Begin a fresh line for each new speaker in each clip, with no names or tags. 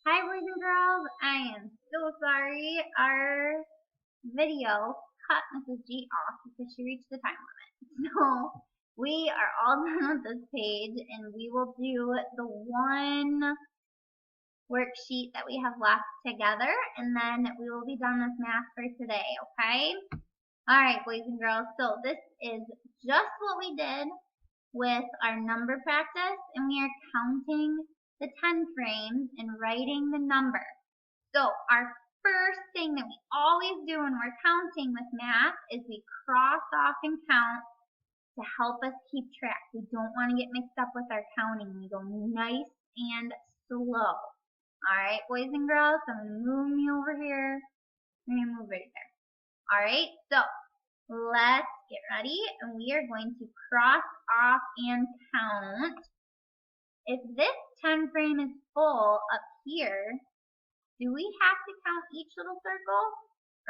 Hi boys and girls, I am so sorry our video cut Mrs. G off because she reached the time limit. So we are all done with this page and we will do the one worksheet that we have left together and then we will be done with math for today, okay? Alright boys and girls, so this is just what we did with our number practice and we are counting the 10 frames and writing the number. So our first thing that we always do when we're counting with math is we cross off and count to help us keep track. We don't want to get mixed up with our counting. We go nice and slow. Alright, boys and girls, so I'm going to move me over here. I'm going to move right there. Alright, so let's get ready and we are going to cross off and count. If this 10 frame is full up here, do we have to count each little circle?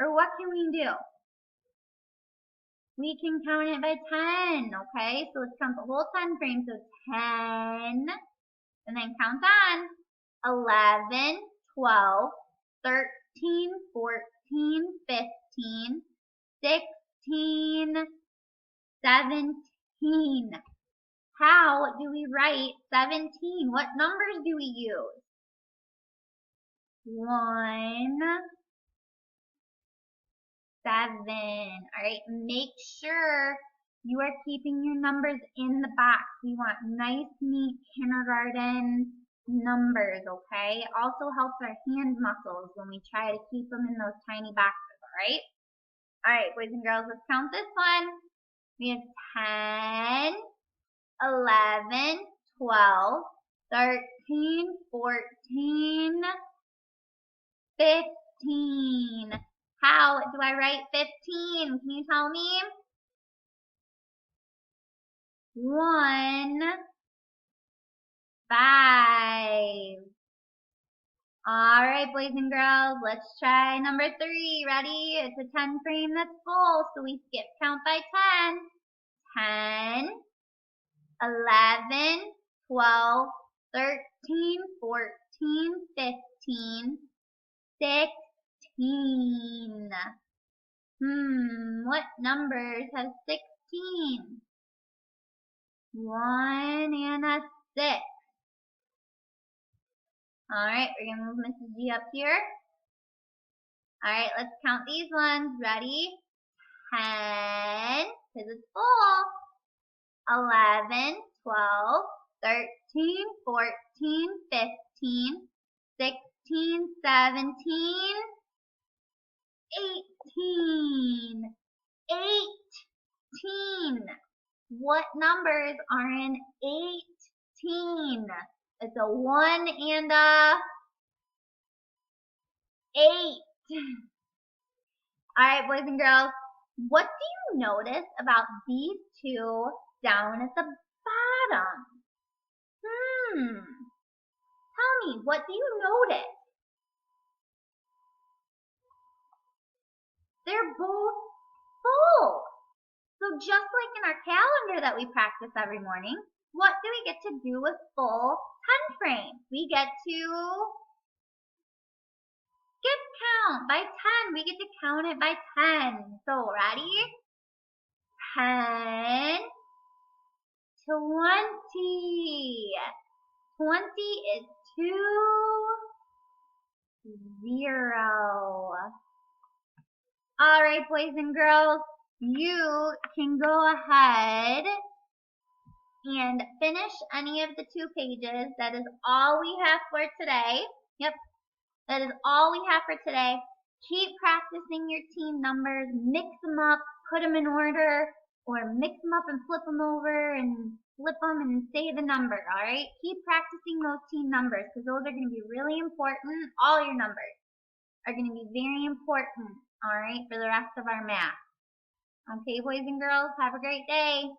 Or what can we do? We can count it by 10, okay? So let's count the whole 10 frame. So 10, and then count on. 11, 12, 13, 14, 15, 16, 17. How do we write 17? What numbers do we use? 1, 7. Alright, make sure you are keeping your numbers in the box. We want nice, neat kindergarten numbers, okay? It also helps our hand muscles when we try to keep them in those tiny boxes, alright? Alright, boys and girls, let's count this one. We have 10, 11, 12, 13, 14, 15. How do I write 15? Can you tell me? 1, 5. Alright, boys and girls, let's try number 3. Ready? It's a 10 frame that's full, so we skip count by 10. 10, 11, 12, 13, 14, 15, 16. What numbers have 16? 1 and a 6. Alright, we're going to move Mrs. G up here. Alright, let's count these ones. Ready? 10, because it's full. 11, 12, 13, 14, 15, 16, 17, 18. 18. What numbers are in 18? It's a 1 and a 8. Alright, boys and girls, what do you notice about these two down at the bottom? Tell me, what do you notice? They're both full. So just like in our calendar that we practice every morning, what do we get to do with full 10 frames? We get to skip count by 10. We get to count it by 10. So ready? 10, 20. 20 is 2, 0. Alright, boys and girls, you can go ahead and finish any of the 2 pages. That is all we have for today. Yep, that is all we have for today. Keep practicing your team numbers. Mix them up, put them in order, or mix them up and flip them over and flip them and say the number, alright? Keep practicing those team numbers because those are going to be really important. All your numbers are going to be very important, alright, for the rest of our math. Okay, boys and girls, have a great day.